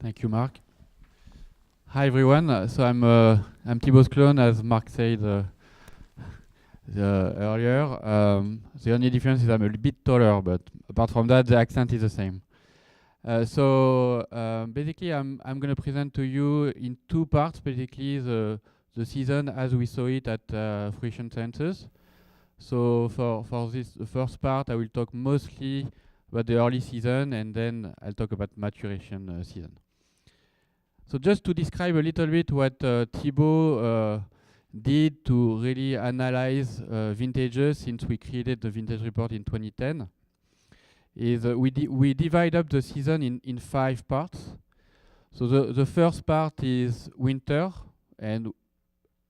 Thank you, Mark. Hi, everyone. So I'm Thibaut's clone, as Mark said earlier. The only difference is I'm a bit taller, but apart from that, the accent is the same. Basically, I'm going to present to you in two parts, basically the season as we saw it at Fruition Sciences. So for this first part, I will talk mostly about the early season, and then I'll talk about maturation season. So just to describe a little bit what Thibaut did to really analyze vintages since we created the vintage report in 2010, is we divide up the season in 5 parts. So the first part is winter, and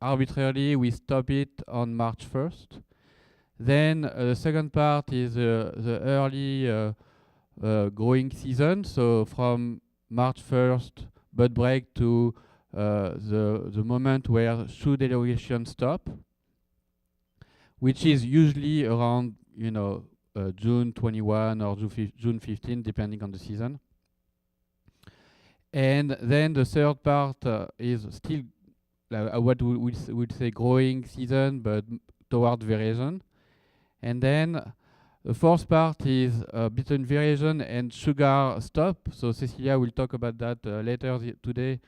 arbitrarily we stop it on March 1st. Then the second part is the early growing season, so from March 1st bud break to the moment where shoot elongation stop, which is usually around June 21 or June 15, depending on the season. And then the third part is still what we would say growing season, but toward veraison. And then the fourth part is between veraison and sugar stop. So Cecilia will talk about that later today.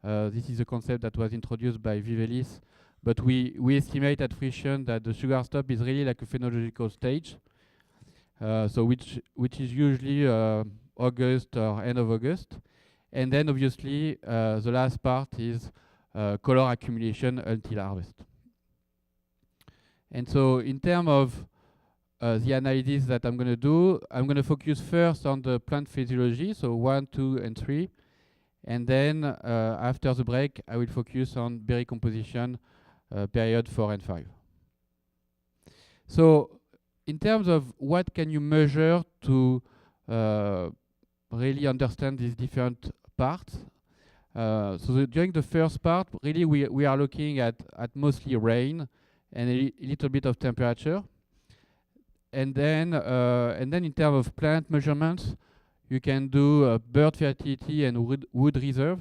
This is a concept that was introduced by Vivelis, but we estimate at Fruition that the sugar stop is really like a phenological stage, so which is usually August or end of August. And then obviously the last part is color accumulation until harvest. And so in terms of the analysis that I'm going to do, I'm going to focus first on the plant physiology, so 1, 2, and 3. And then after the break, I will focus on berry composition, period 4 and 5. So in terms of what can you measure to really understand these different parts, during the first part, really we are looking at mostly rain and a little bit of temperature. And then in terms of plant measurements, you can do bird fertility and wood reserve.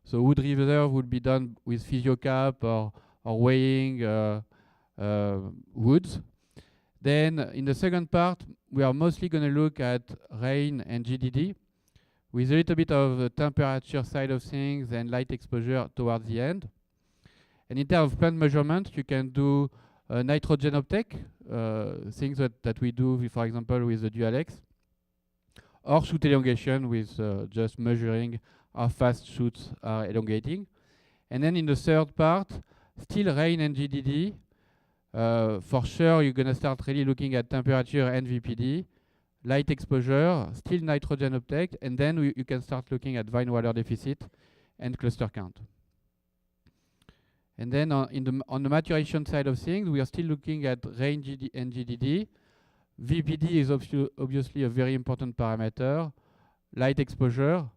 So wood reserve would be done with physiocap or weighing woods. Then in the second part, we are mostly going to look at rain and GDD, with a little bit of the temperature side of things and light exposure towards the end. And in terms of plant measurement, you can do nitrogen uptake, things that we do, for example, with the Dualex, or shoot elongation with just measuring how fast shoots are elongating. And then in the third part, still rain and GDD. For sure, you're going to start really looking at temperature and VPD, light exposure, still nitrogen uptake, and then you can start looking at vine water deficit and cluster count. And then on the maturation side of things, we are still looking at rain and GDD. VPD is obviously a very important parameter, light exposure,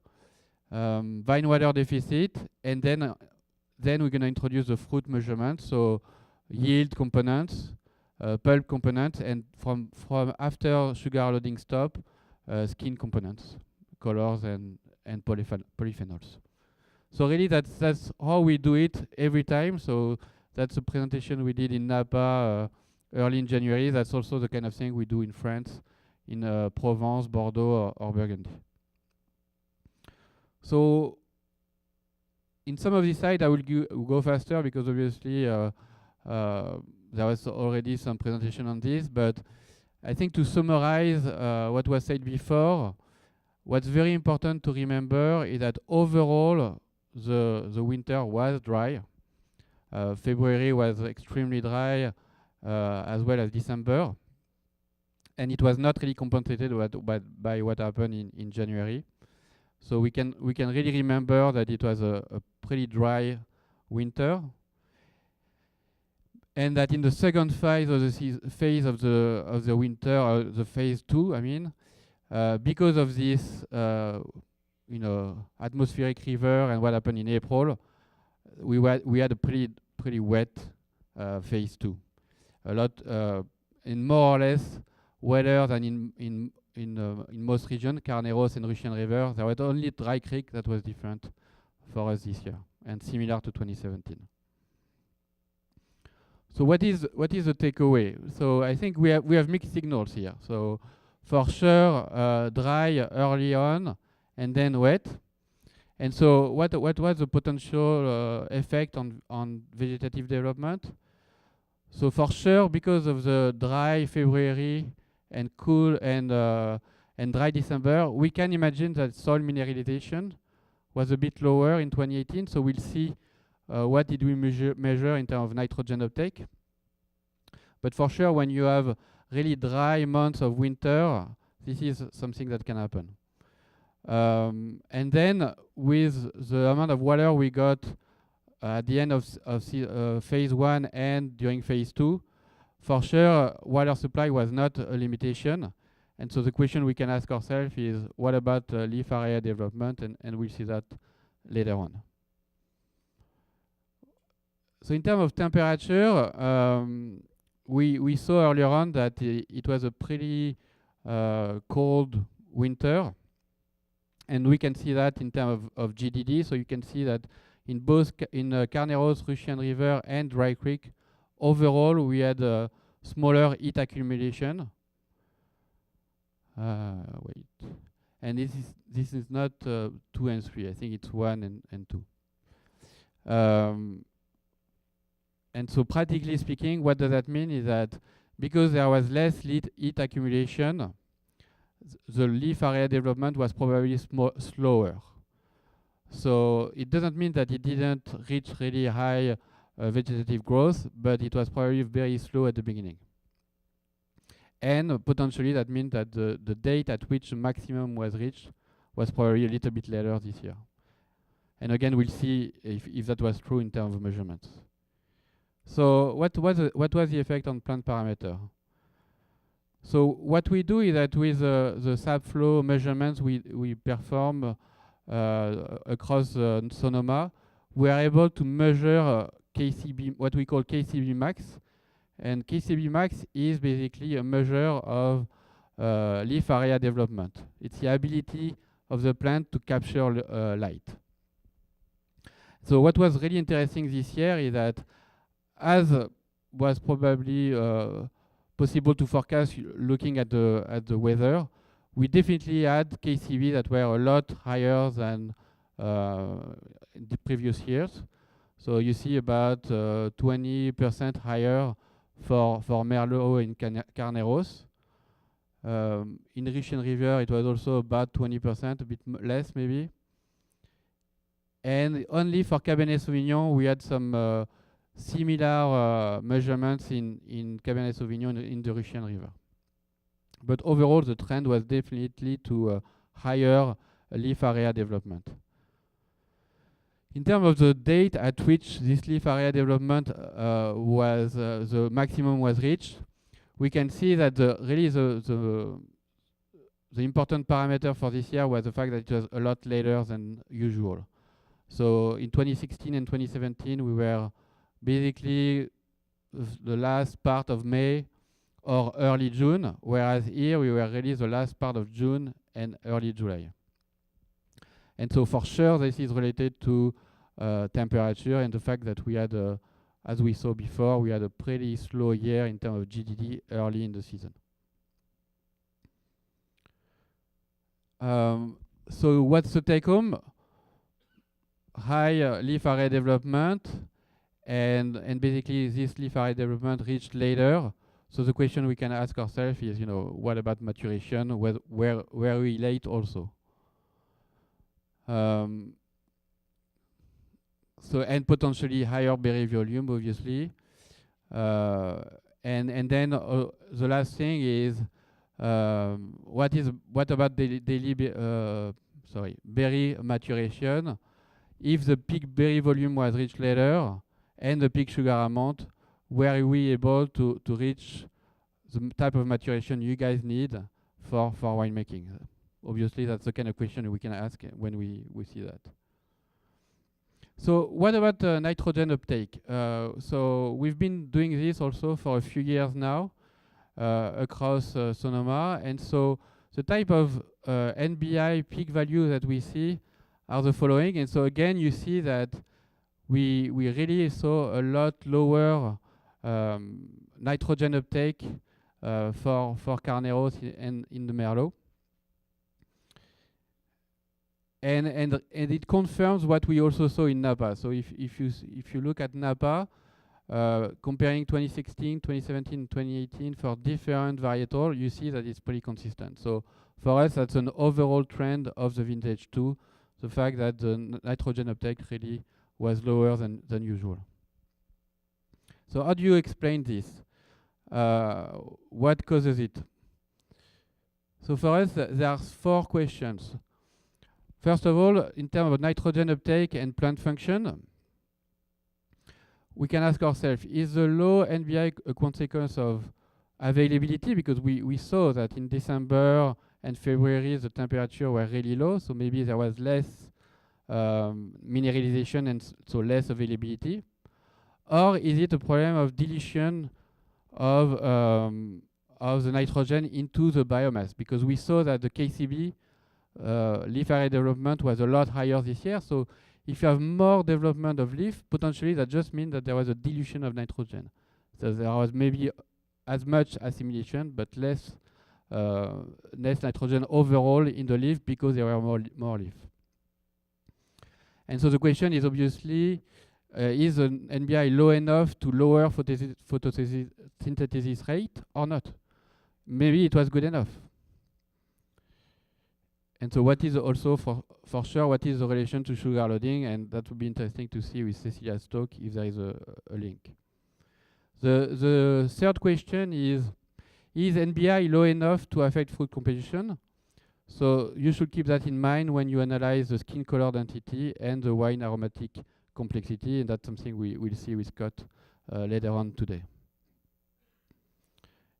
vine water deficit, and then we're going to introduce the fruit measurement, so yield components, pulp components, and from after sugar loading stop, skin components, colors and polyphenols. So really that's how we do it every time. So that's a presentation we did in Napa early in January. That's also the kind of thing we do in France, in Provence, Bordeaux, or Burgundy. So in some of these slides, I will go faster because obviously there was already some presentation on this. But I think to summarize what was said before, what's very important to remember is that overall, the winter was dry. February was extremely dry, as well as December, and it was not really compensated by what happened in January. So we can really remember that it was a pretty dry winter, and that in the second phase of the winter, the phase 2, I mean, because of this atmospheric river and what happened in April, we had a pretty wet phase 2. A lot in more or less wetter than in in most regions, Carneros and Russian River, there was only Dry Creek that was different for us this year and similar to 2017. So what is the takeaway? So I think we have mixed signals here. So for sure, dry early on and then wet. And so what was the potential effect on vegetative development? So for sure, because of the dry February and cool and dry December, we can imagine that soil mineralization was a bit lower in 2018. So we'll see what did we measure in terms of nitrogen uptake. But for sure, when you have really dry months of winter, this is something that can happen. And then with the amount of water we got at the end of phase 1 and during phase 2, for sure, water supply was not a limitation. And so the question we can ask ourselves is, what about leaf area development? And we'll see that later on. So in terms of temperature, we saw earlier on that it was a pretty cold winter. And we can see that in terms of GDD. So you can see that in both Carneros, Russian River, and Dry Creek, overall we had a smaller heat accumulation. Wait, and this is not 2 and 3. I think it's 1 and 2. And so practically speaking, what does that mean is that because there was less heat accumulation, the leaf area development was probably slower. So it doesn't mean that it didn't reach really high vegetative growth, but it was probably very slow at the beginning. And potentially that means that the date at which the maximum was reached was probably a little bit later this year. And again, we'll see if that was true in terms of measurements. So what was the effect on plant parameter? So what we do is that with the sap flow measurements we perform across Sonoma, we are able to measure KCB, what we call KCB max. And KCB max is basically a measure of leaf area development. It's the ability of the plant to capture light. So what was really interesting this year is that, as was probably possible to forecast looking at the weather, we definitely had KCB that were a lot higher than the previous years. So you see about 20% higher for Merlot in Carneros. In Russian River, it was also about 20%, a bit less maybe. And only for Cabernet Sauvignon, we had some similar measurements in Cabernet Sauvignon in the Russian River. But overall, the trend was definitely to higher leaf area development. In terms of the date at which this leaf area development was the maximum was reached, we can see that really the important parameter for this year was the fact that it was a lot later than usual. So in 2016 and 2017, we were basically the last part of May or early June, whereas here we were really the last part of June and early July. And so for sure, this is related to temperature and the fact that we had, as we saw before, we had a pretty slow year in terms of GDD early in the season. So what's the take home? High leaf area development, and basically this leaf area development reached later. So the question we can ask ourselves is, what about maturation? Where we late also? So and potentially higher berry volume, obviously. And then the last thing is what about berry maturation? If the peak berry volume was reached later and the peak sugar amount, were we able to reach the type of maturation you guys need for winemaking? Obviously, that's the kind of question we can ask when we see that. So what about nitrogen uptake? So we've been doing this also for a few years now across Sonoma. And so the type of NBI peak value that we see are the following. And so again, you see that we really saw a lot lower nitrogen uptake for Carneros in the Merlot. And it confirms what we also saw in Napa. So if you look at Napa, comparing 2016, 2017, 2018 for different varietal, you see that it's pretty consistent. So for us, that's an overall trend of the vintage too. The fact that the nitrogen uptake really was lower than usual. So how do you explain this? What causes it? So for us, there are 4 questions. First of all, in terms of nitrogen uptake and plant function, we can ask ourselves, is the low NBI a consequence of availability? Because we saw that in December and February, the temperature were really low, so maybe there was less mineralization and so less availability. Or is it a problem of dilution of the nitrogen into the biomass? Because we saw that the KCB leaf area development was a lot higher this year. So if you have more development of leaf, potentially that just means that there was a dilution of nitrogen. So there was maybe as much assimilation, but less nitrogen overall in the leaf because there were more leaf. And so the question is obviously, is an NBI low enough to lower photosynthesis rate or not? Maybe it was good enough. And so what is also, for sure, what is the relation to sugar loading? And that would be interesting to see with Cecilia's talk if there is a link. The third question is NBI low enough to affect fruit composition? So you should keep that in mind when you analyze the skin color density and the wine aromatic complexity, and that's something we will see with Scott later on today.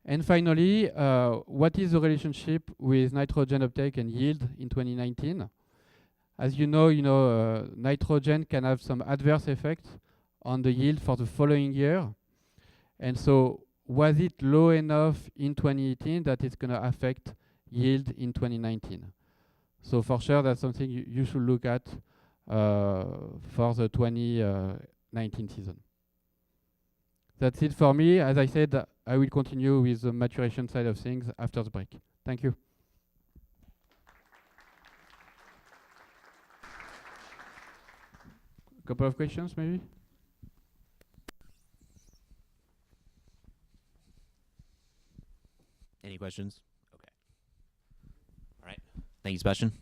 And finally, what is the relationship with nitrogen uptake and yield in 2019? As you know, nitrogen can have some adverse effects on the yield for the following year. And so was it low enough in 2018 that it's going to affect yield in 2019? So for sure, that's something you should look at for the 2019 season. That's it for me. As I said, I will continue with the maturation side of things after the break. Thank you. A couple of questions, maybe? Any questions? Okay. All right. Thank you, Sebastian.